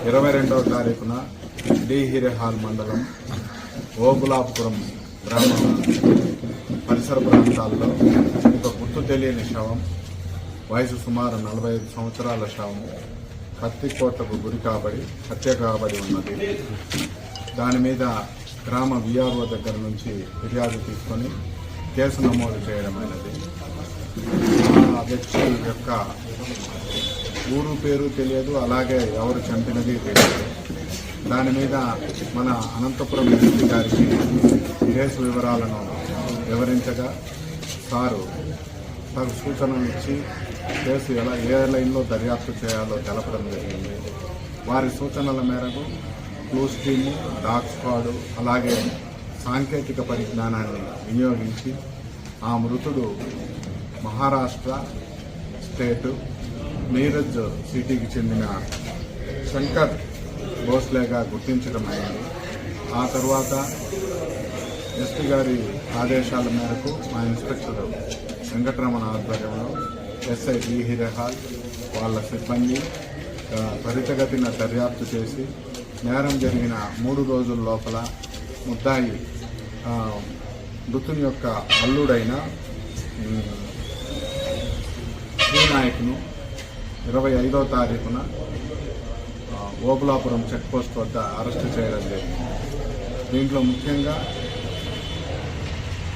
22వ తారీఖున డి హిరేహాల్ మండలం ఓబులాపురం గ్రామం పరిసర ప్రాంతాల్లో ఒక గుర్తు తెలియని శవం, వయసు సుమారు 45 సంవత్సరాల శవం కత్తికోటకు గురి కాబడి హత్య కాబడి ఉన్నది. దాని మీద గ్రామ విఆర్ఓ దగ్గర నుంచి ఫిర్యాదు తీసుకొని కేసు నమోదు చేయడమైనది. ఆ వ్యక్తి యొక్క ఊరు పేరు తెలియదు, అలాగే ఎవరు చంపినది తెలియదు. దాని మీద మన అనంతపురం ఎస్పీ గారికి కేసు వివరాలను వివరించగా సారు తగు సూచనలు ఇచ్చి కేసు ఏ లైన్లో దర్యాప్తు చేయాలో తెలపడం జరిగింది. వారి సూచనల మేరకు క్లూస్ టీము, డాగ్ స్క్వాడ్, అలాగే సాంకేతిక పరిజ్ఞానాన్ని వినియోగించి ఆ మృతుడు మహారాష్ట్ర స్టేటు మీరజ్ సిటీకి చెందిన శంకర్ భోస్లేగా గుర్తించడం అయింది. ఆ తర్వాత ఎస్పీ గారి ఆదేశాల మేరకు మా ఇన్స్పెక్టర్ వెంకటరమణ ఆధ్వర్యంలో ఎస్ఐ డి హిరేహాల్ వాళ్ళ సిబ్బంది త్వరితగతిన దర్యాప్తు చేసి నేరం జరిగిన 3 రోజుల లోపల ముద్దాయి మృతుని యొక్క అల్లుడైన శ్రీనాయక్ను 25వ తారీఖున ఓబులాపురం చెక్పోస్ట్ వద్ద అరెస్టు చేయడం జరిగింది. దీంట్లో ముఖ్యంగా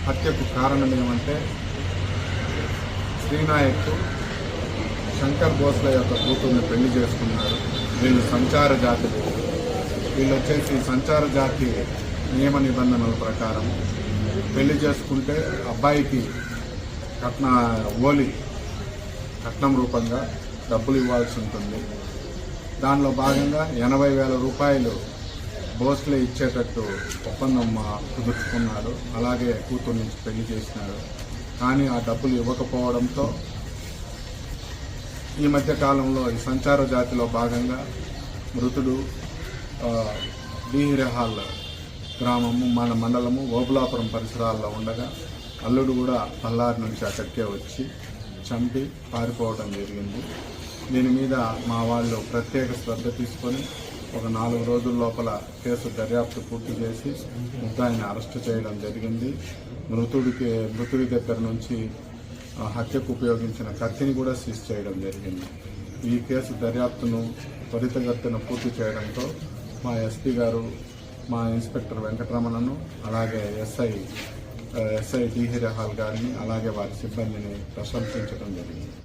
హత్యకు కారణం ఏమంటే శ్రీనాయక్ శంకర్ భోస్లే యొక్క కూతుర్ని పెళ్లి చేసుకున్నారు. వీళ్ళు సంచార జాతి, వీళ్ళు వచ్చేసి సంచార జాతి నియమ నిబంధనల ప్రకారం పెళ్లి చేసుకుంటే అబ్బాయికి కట్నం రూపంగా డబ్బులు ఇవ్వాల్సి ఉంటుంది. దానిలో భాగంగా 80,000 రూపాయలు భోస్లే ఇచ్చేటట్టు ఒప్పందం కుదుర్చుకున్నాడు. అలాగే కూతురు నుంచి పెళ్లి చేసినాడు. కానీ ఆ డబ్బులు ఇవ్వకపోవడంతో ఈ మధ్య కాలంలో ఈ సంచార జాతిలో భాగంగా మృతుడు డి హిరేహాల్ గ్రామము మన మండలము ఓబులాపురం పరిసరాల్లో ఉండగా అల్లుడు కూడా పల్లారి నుంచి అక్కడికే వచ్చి చంపి పారిపోవడం జరిగింది. దీని మీద మా వాళ్ళు ప్రత్యేక శ్రద్ధ తీసుకొని ఒక 4 రోజుల లోపల కేసు దర్యాప్తు పూర్తి చేసి ముద్దాయిని అరెస్టు చేయడం జరిగింది. మృతుడి దగ్గర నుంచి హత్యకు ఉపయోగించిన కత్తిని కూడా సీజ్ చేయడం జరిగింది. ఈ కేసు దర్యాప్తును త్వరితగతిన పూర్తి చేయడంతో మా ఎస్పీ గారు, మా ఇన్స్పెక్టర్ వెంకటరమణను, అలాగే ఎస్ఐ డి హిరేహాల్ గారిని, అలాగే వారి సిబ్బందిని ప్రశంసించడం జరిగింది.